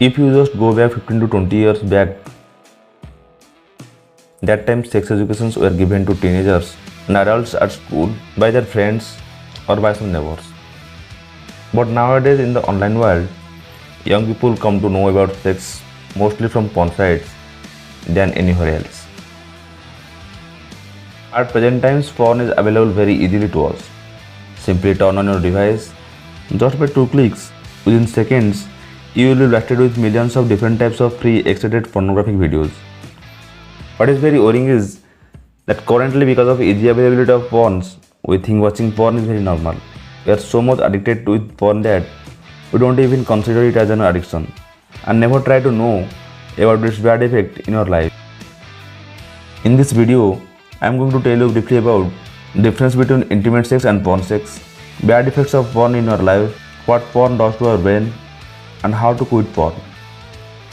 If you just go back 15 to 20 years back, that time sex educations were given to teenagers and adults at school by their friends or by some neighbors. But nowadays in the online world, young people come to know about sex mostly from porn sites than anywhere else. At present times, porn is available very easily to us. Simply turn on your device, just by 2 clicks, within seconds, you will be blasted with millions of different types of pre-excited pornographic videos. What is very worrying is that currently, because of easy availability of porns, we think watching porn is very normal. We are so much addicted to porn that we don't even consider it as an addiction and never try to know about its bad effect in our life. In this video, I am going to tell you briefly about the difference between intimate sex and porn sex, bad effects of porn in our life, what porn does to our brain, and how to quit porn.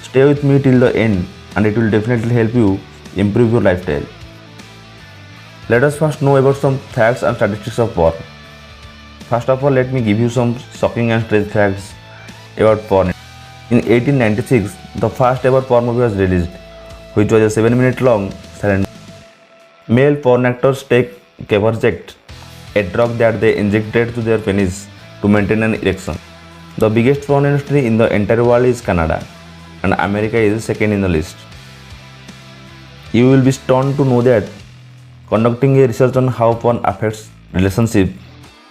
Stay with me till the end and it will definitely help you improve your lifestyle. Let us first know about some facts and statistics of porn. First of all, let me give you some shocking and strange facts about porn. In 1896, the first ever porn movie was released, which was a 7-minute long silent. Male porn actors take Caberject, a drug that they injected to their penis to maintain an erection. The biggest porn industry in the entire world is Canada, and America is second in the list. You will be stunned to know that conducting a research on how porn affects relationship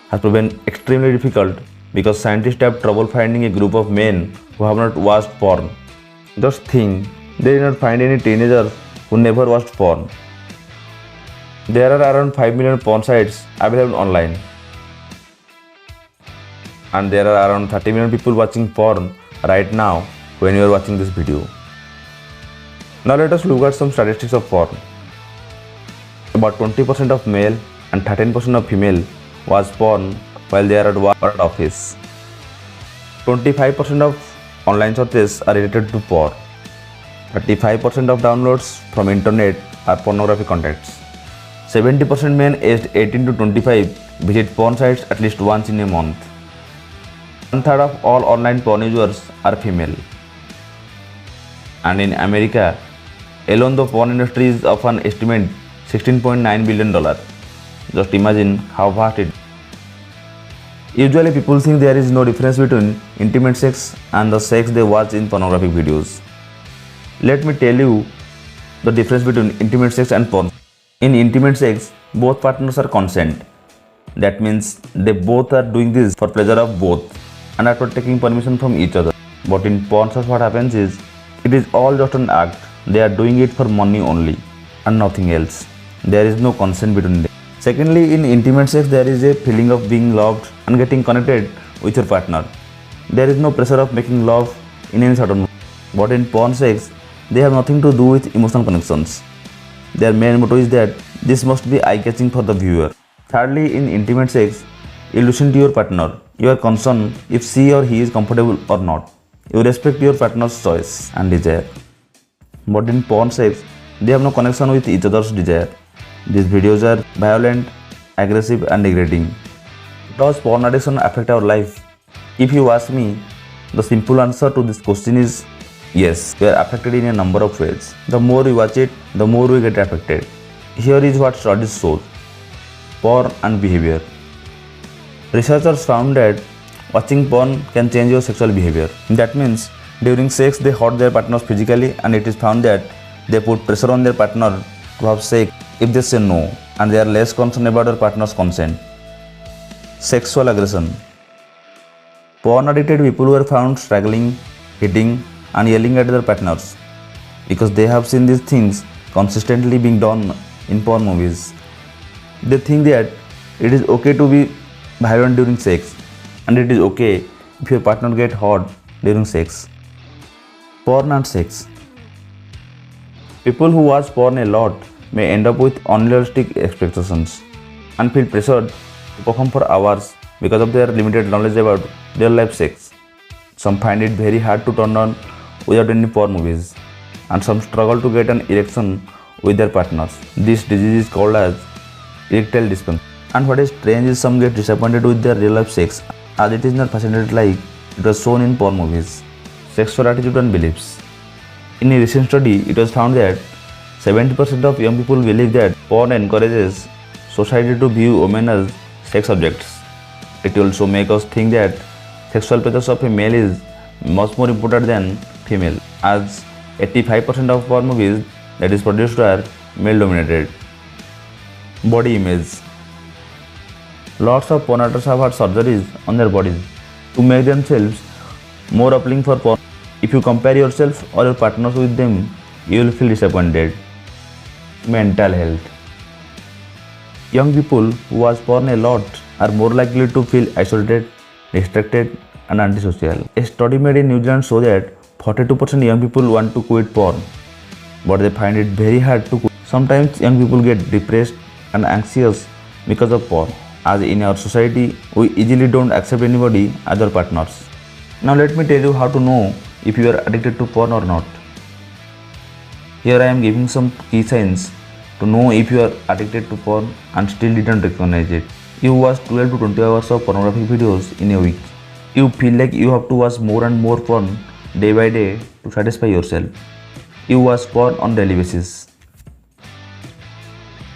has proven extremely difficult because scientists have trouble finding a group of men who have not watched porn. Just think, they did not find any teenagers who never watched porn. There are around 5 million porn sites available online, and there are around 30 million people watching porn right now when you are watching this video. Now let us look at some statistics of porn. About 20% of male and 13% of female watch porn while they are at work or at office. 25% of online searches are related to porn. 35% of downloads from internet are pornography contents. 70% men aged 18 to 25 visit porn sites at least once in a month. 1/3 of all online porn users are female. And in America alone, the porn industry is often estimated $16.9 billion. Just imagine how vast it is. Usually people think there is no difference between intimate sex and the sex they watch in pornographic videos. Let me tell you the difference between intimate sex and porn. In intimate sex, both partners are consent. That means they both are doing this for pleasure of both and after taking permission from each other. But in porn sex, what happens is, it is all just an act. They are doing it for money only and nothing else. There is no consent between them. Secondly, in intimate sex, there is a feeling of being loved and getting connected with your partner. There is no pressure of making love in any certain way. But in porn sex, they have nothing to do with emotional connections. Their main motto is that this must be eye-catching for the viewer. Thirdly, in intimate sex, you listen to your partner. You are concerned if she or he is comfortable or not. You respect your partner's choice and desire. But in porn sex, they have no connection with each other's desire. These videos are violent, aggressive and degrading. Does porn addiction affect our life? If you ask me, the simple answer to this question is yes, we are affected in a number of ways. The more we watch it, the more we get affected. Here is what studies show. Porn and behavior. Researchers found that watching porn can change your sexual behavior. That means during sex they hurt their partners physically, and it is found that they put pressure on their partner to have sex if they say no, and they are less concerned about their partner's consent. Sexual aggression. Porn addicted people were found struggling, hitting and yelling at their partners because they have seen these things consistently being done in porn movies. They think that it is okay to be violent during sex, and it is okay if your partner gets hurt during sex. Porn and sex. People who watch porn a lot may end up with unrealistic expectations and feel pressured to perform for hours because of their limited knowledge about real life sex. Some find it very hard to turn on without any porn movies, and some struggle to get an erection with their partners. This disease is called as erectile dysfunction. And what is strange is some get disappointed with their real life sex as it is not fascinated like it was shown in porn movies. sexual attitude and beliefs. In a recent study, it was found that 70% of young people believe that porn encourages society to view women as sex objects. It also makes us think that sexual pleasures of a male is much more important than female, as 85% of porn movies that is produced are male dominated. Body image. Lots of porn actors have had surgeries on their bodies to make themselves more appealing for porn. If you compare yourself or your partners with them, you will feel disappointed. Mental health. Young people who watch porn a lot are more likely to feel isolated, distracted, and antisocial. A study made in New Zealand shows that 42% young people want to quit porn, but they find it very hard to quit. Sometimes young people get depressed and anxious because of porn, as in our society, we easily don't accept anybody as our partners. Now let me tell you how to know if you are addicted to porn or not. Here I am giving some key signs to know if you are addicted to porn and still didn't recognize it. You watch 12 to 20 hours of pornographic videos in a week. You feel like you have to watch more and more porn day by day to satisfy yourself. You watch porn on daily basis.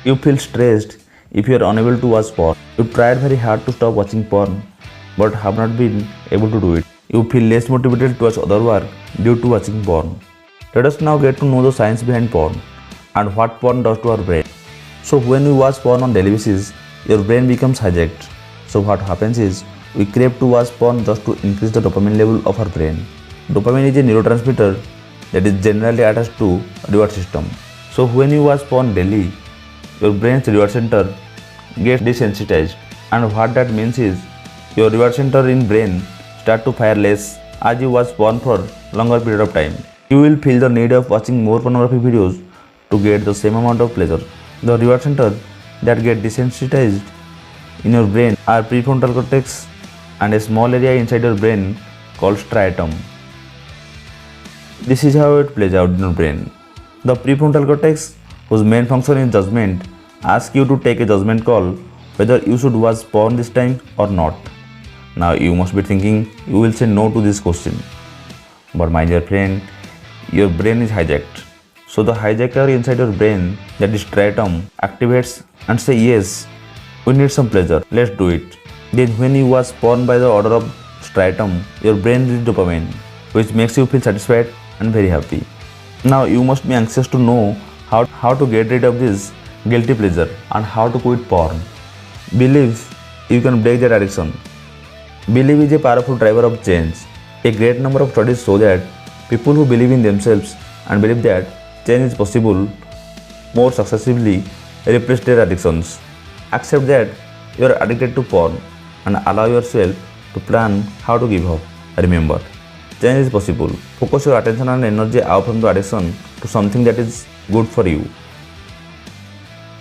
You feel stressed if you are unable to watch porn. You tried very hard to stop watching porn but have not been able to do it. You feel less motivated to watch other work due to watching porn. Let us now get to know the science behind porn and what porn does to our brain. So when we watch porn on daily basis, your brain becomes hijacked. So what happens is, we crave to watch porn just to increase the dopamine level of our brain. Dopamine is a neurotransmitter that is generally attached to reward system. So when you watch porn daily, your brain's reward center gets desensitized, and what that means is, your reward center in brain start to fire less as you watch porn for longer period of time. You will feel the need of watching more pornographic videos to get the same amount of pleasure. The reward center that get desensitized in your brain are prefrontal cortex and a small area inside your brain called striatum. This is how it plays out in your brain. The prefrontal cortex, whose main function is judgment, asks you to take a judgment call whether you should watch porn this time or not. Now you must be thinking you will say no to this question. But my dear friend, your brain is hijacked. So the hijacker inside your brain, that is striatum, activates and say yes, we need some pleasure, let's do it. Then when you watch porn by the order of striatum, your brain releases dopamine, which makes you feel satisfied and very happy. Now you must be anxious to know how to get rid of this guilty pleasure and how to quit porn. Believe you can break that addiction. Belief is a powerful driver of change. A great number of studies show that people who believe in themselves and believe that change is possible more successfully replace their addictions. Accept that you are addicted to porn and allow yourself to plan how to give up. Remember, change is possible. Focus your attention and energy out from the addiction to something that is good for you.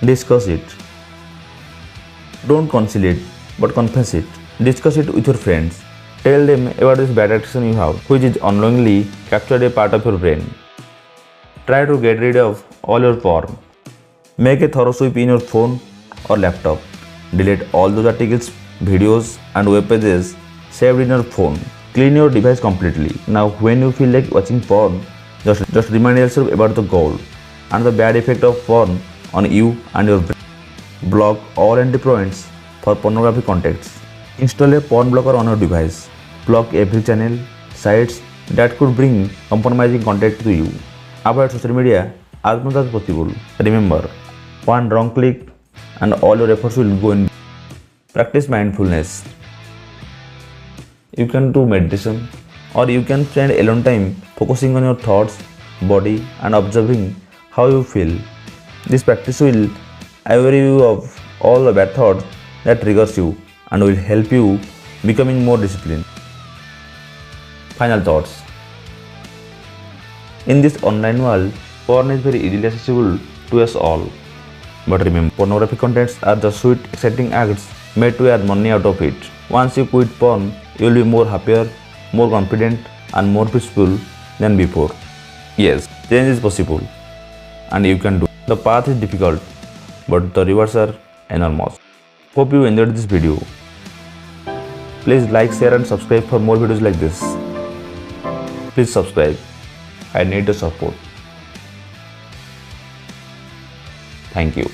Discuss it. Don't conceal it, but confess it. Discuss it with your friends. Tell them about this bad addiction you have, which is unknowingly captured a part of your brain. Try to get rid of all your porn. Make a thorough sweep in your phone or laptop. Delete all those articles, videos and web pages saved in your phone. Clean your device completely. Now when you feel like watching porn, just remind yourself about the goal and the bad effect of porn on you and your brain. Block all entry points for pornographic contents. Install a porn blocker on your device. Block every channel, sites that could bring compromising content to you. Avoid social media as much as possible. Remember, one wrong click and all your efforts will go in. Practice mindfulness. You can do meditation or you can spend alone time focusing on your thoughts, body and observing how you feel. This practice will aware you of all the bad thoughts that triggers you and will help you becoming more disciplined. Final thoughts. In this online world, porn is very easily accessible to us all. But remember, pornographic contents are just sweet, exciting acts made to earn money out of it. Once you quit porn, you will be more happier, more confident and more peaceful than before. Yes, change is possible and you can do. The path is difficult, but the rewards are enormous. Hope you enjoyed this video. Please like, share and subscribe for more videos like this. please subscribe. I need the support. Thank you.